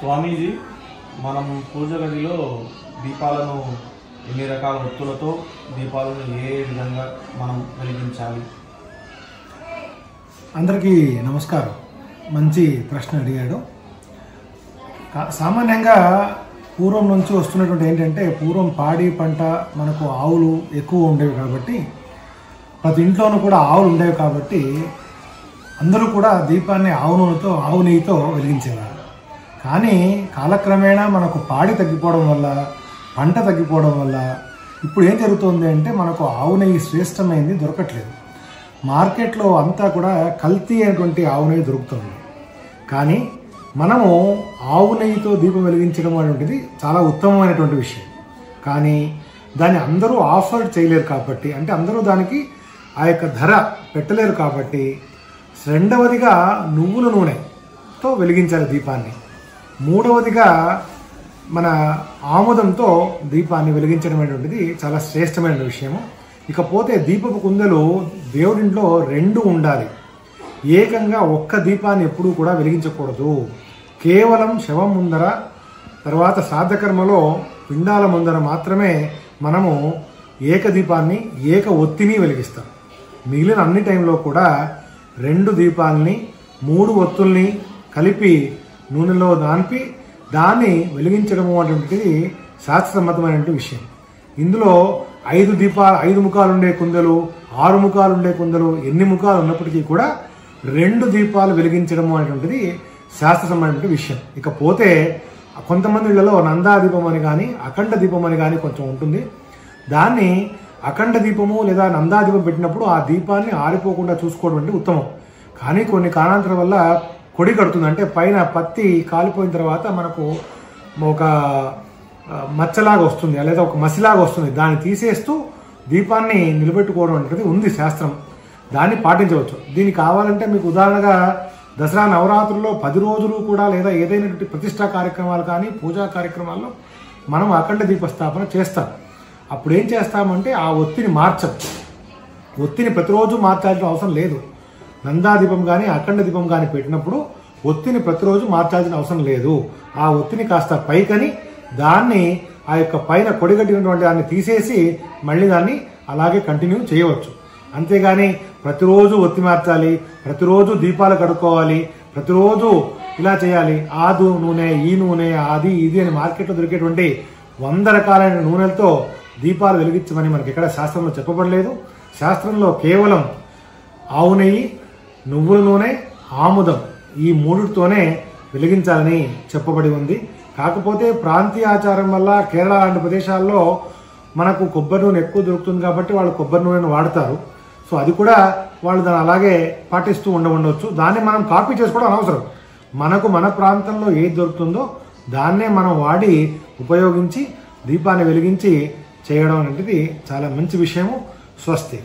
స్వామీజీ, మనం పూజ గదిలో దీపాలను ఎన్ని రకాల ఒత్తులతో దీపాలను ఏ విధంగా మనం వెలిగించాలి? అందరికీ నమస్కారం. మంచి ప్రశ్న అడిగాడు. సామాన్యంగా పూర్వం నుంచి వస్తున్నటువంటి ఏంటంటే, పూర్వం పాడి పంట మనకు ఆవులు ఎక్కువ ఉండేవి కాబట్టి, ప్రతి ఇంట్లోనూ కూడా ఆవులు ఉండేవి కాబట్టి అందరూ కూడా దీపాన్ని ఆవు నెయ్యితో వెలిగించేవారు. కానీ కాలక్రమేణా మనకు పాడి తగ్గిపోవడం వల్ల, పంట తగ్గిపోవడం వల్ల ఇప్పుడు ఏం జరుగుతుంది అంటే, మనకు ఆవు నెయ్యి శ్రేష్టమైనది దొరకట్లేదు. మార్కెట్లో అంతా కూడా కల్తీ అయినటువంటి ఆవు నెయ్యి దొరుకుతుంది. కానీ మనము ఆవు నెయ్యితో దీపం వెలిగించడం అనేటువంటిది చాలా ఉత్తమమైనటువంటి విషయం. కానీ దాన్ని అందరూ ఆఫర్ చేయలేరు కాబట్టి, అంటే అందరూ దానికి ఆ యొక్క ధర పెట్టలేరు కాబట్టి, రెండవదిగా నువ్వుల నూనెతో వెలిగించాలి దీపాన్ని. మూడవదిగా మన ఆముదంతో దీపాన్ని వెలిగించడం అనేటువంటిది చాలా శ్రేష్టమైన విషయము. ఇకపోతే దీపపు కుందలు దేవుడింట్లో 2 ఉండాలి. ఏకంగా ఒక్క దీపాన్ని ఎప్పుడూ కూడా వెలిగించకూడదు. కేవలం శవం ముందర, తర్వాత శ్రాద్ధకర్మలో పిండాల ముందర మాత్రమే మనము ఏకదీపాన్ని, ఏక ఒత్తిని వెలిగిస్తాం. మిగిలిన అన్ని టైంలో కూడా 2 దీపాలని 3 ఒత్తుల్ని కలిపి నూనెలో నానిపి దాన్ని వెలిగించడము అనేటువంటిది శాస్త్రసమ్మతమైనటువంటి విషయం. ఇందులో 5 ముఖాలు ఉండే కుందలు, 6 ముఖాలు ఉండే కుందలు, ఎన్ని ముఖాలు ఉన్నప్పటికీ కూడా 2 దీపాలు వెలిగించడము అనేటువంటిది శాస్త్రసమ్మతమైనటువంటి విషయం. ఇకపోతే కొంతమంది ఇళ్లలో నందా దీపం అని కానీ, అఖండ దీపం అని కానీ కొంచెం ఉంటుంది. దాన్ని అఖండ దీపము లేదా నందా దీపం పెట్టినప్పుడు ఆ దీపాన్ని ఆరిపోకుండా చూసుకోవడం అంటే ఉత్తమం. కానీ కొన్ని కారణాంతరం వల్ల కొడి కడుతుంది. అంటే పైన పత్తి కాలిపోయిన తర్వాత మనకు ఒక మచ్చలాగా వస్తుంది, లేదా ఒక మసిలాగా వస్తుంది. దాన్ని తీసేస్తూ దీపాన్ని నిలబెట్టుకోవడం అనేది ఉంది శాస్త్రం. దాన్ని పాటించవచ్చు. దీనికి కావాలంటే మీకు ఉదాహరణగా దసరా నవరాత్రుల్లో 10 రోజులు కూడా, లేదా ఏదైనా ప్రతిష్టా కార్యక్రమాలు కానీ, పూజా కార్యక్రమాల్లో మనం అఖండ దీపస్థాపన చేస్తాం. అప్పుడు ఏం చేస్తామంటే ఆ ఒత్తిని మార్చం. ఒత్తిని ప్రతిరోజు మార్చాల్సిన అవసరం లేదు. నందాదీపం కానీ, అఖండ దీపం కానీ పెట్టినప్పుడు ఒత్తిని ప్రతిరోజు మార్చాల్సిన అవసరం లేదు. ఆ ఒత్తిని కాస్త పైకని దాన్ని ఆ యొక్క పైన కొడిగట్టినటువంటి దాన్ని తీసేసి మళ్ళీ దాన్ని అలాగే కంటిన్యూ చేయవచ్చు. అంతేగాని ప్రతిరోజు ఒత్తి మార్చాలి, ప్రతిరోజు దీపాలు కడుక్కోవాలి, ప్రతిరోజు ఇలా చేయాలి, ఆదు నూనె, ఈ నూనె, అది ఇది అని మార్కెట్లో దొరికేటువంటి 100 రకాలైన నూనెలతో దీపాలు వెలిగించమని మనకి ఎక్కడ శాస్త్రంలో చెప్పబడలేదు. శాస్త్రంలో కేవలం ఆవు నెయ్యి, నువ్వుల నూనె, ఆముదం ఈ 3తోనే వెలిగించాలని చెప్పబడి ఉంది. కాకపోతే ప్రాంతీయ ఆచారం వల్ల కేరళ లాంటి ప్రదేశాల్లో మనకు కొబ్బరి నూనె ఎక్కువ దొరుకుతుంది కాబట్టి వాళ్ళు కొబ్బరి నూనెను వాడతారు. సో అది కూడా వాళ్ళు దాన్ని అలాగే పాటిస్తూ ఉండవచ్చు. దాన్ని మనం కాపీ చేసుకోవడం అనవసరం. మనకు మన ప్రాంతంలో ఏది దొరుకుతుందో దాన్నే మనం వాడి ఉపయోగించి దీపాన్ని వెలిగించి చేయడం అనేది చాలా మంచి విషయము. స్వస్తి.